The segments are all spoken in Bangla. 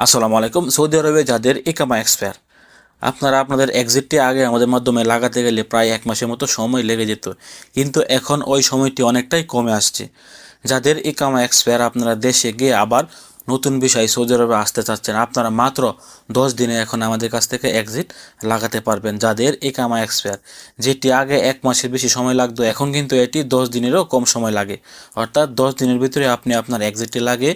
আসসালামু আলাইকুম। সৌদি আরবে যাদের ইকামা এক্সপায়ার, আপনারা আপনাদের এক্সিটটি আগে আমাদের মাধ্যমে লাগাতে গেলে প্রায় 1 মাসের মতো সময় লেগে যেত, কিন্তু এখন ওই সময়টি অনেকটাই কমে আসছে। যাদের ইকামা এক্সপায়ার, আপনারা দেশে গিয়ে আবার নতুন বিষয় সৌদি আরবে আসতে চাচ্ছেন, আপনারা মাত্র 10 দিনে এখন আমাদের কাছ থেকে এক্সিট লাগাতে পারবেন। যাদের ইকামা এক্সপায়ার, যেটি আগে 1 মাসের বেশি সময় লাগতো, এখন কিন্তু এটি 10 দিনেরও কম সময় লাগে। অর্থাৎ 10 দিনের ভিতরে আপনি আপনার এক্সিটটি লাগিয়ে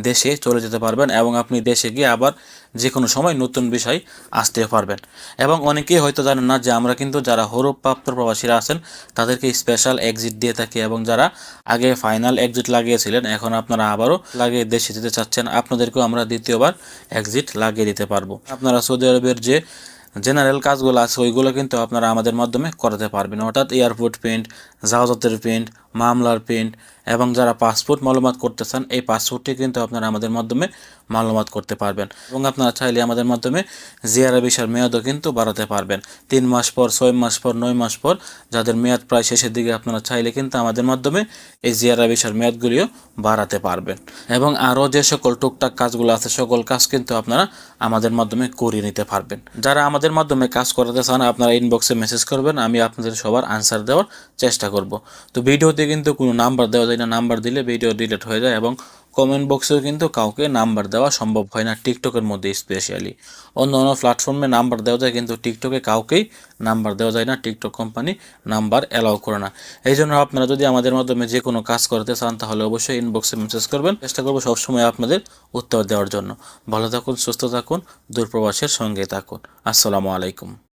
দেশে চলে যেতে পারবেন এবং আপনি দেশে গিয়ে আবার যে কোনো সময় নতুন বিষয় আসতে পারবেন। এবং অনেকেই হয়তো জানেন না যে আমরা কিন্তু যারা হরপ্রাপ্ত প্রবাসীরা আছেন তাদেরকে স্পেশাল এক্সিট দিয়ে থাকি, এবং যারা আগে ফাইনাল এক্সিট লাগিয়েছিলেন এখন আপনারা আবারও লাগিয়ে দেশে যেতে চাচ্ছেন, আপনাদেরকেও আমরা দ্বিতীয়বার এক্সিট লাগিয়ে দিতে পারবো। আপনারা সৌদি আরবের যে জেনারেল কাজগুলো আছে ওইগুলো কিন্তু আপনারা আমাদের মাধ্যমে করাতে পারবেন, অর্থাৎ এয়ারপোর্ট প্রিন্ট, জাহাজতের প্রিন্ট, মামলার প্রিন্ট, এবং যারা পাসপোর্ট মালুমাত করতে চান এই পাসপোর্টটি কিন্তু আপনারা আমাদের মাধ্যমে মালুমাত করতে পারবেন। এবং আপনারা চাইলে আমাদের মাধ্যমে জিয়ারা ভিসার মেয়াদও কিন্তু বাড়াতে পারবেন। 3 মাস পর, 6 মাস পর, 9 মাস পর, যাদের মেয়াদ প্রায় শেষের দিকে, আপনারা চাইলে কিন্তু আমাদের মাধ্যমে এই জিয়ারা ভিসার মেয়াদগুলিও বাড়াতে পারবেন। এবং আরও যে সকল টুকটাক কাজগুলো আছে সকল কাজ কিন্তু আপনারা আমাদের মাধ্যমে করিয়ে নিতে পারবেন। যারা আমাদের মাধ্যমে কাজ করাতে চান আপনারা ইনবক্সে মেসেজ করবেন, আমি আপনাদের সবার আনসার দেওয়ার চেষ্টা করব। তো ভিডিওতে কিন্তু কোনো নাম্বার দেওয়া যায় না, নাম্বার দিলে ভিডিও ডিলিট হয়ে যায়, এবং কমেন্ট বক্সেও কিন্তু কাউকে নাম্বার দেওয়া সম্ভব হয় না, টিকটকের মধ্যে স্পেশালি। অন্য অন্য প্ল্যাটফর্মে নাম্বার দেওয়া যায়, কিন্তু টিকটকে কাউকেই নাম্বার দেওয়া যায় না, টিকটক কোম্পানি নাম্বার অ্যালাউ করে না। এই জন্য আপনারা যদি আমাদের মাধ্যমে যে কোনো কাজ করতে চান তাহলে অবশ্যই ইনবক্সে মেসেজ করবেন, চেষ্টা করবো সবসময় আপনাদের উত্তর দেওয়ার জন্য। ভালো থাকুন, সুস্থ থাকুন, দূরপ্রবাসের সঙ্গে থাকুন। আসসালামু আলাইকুম।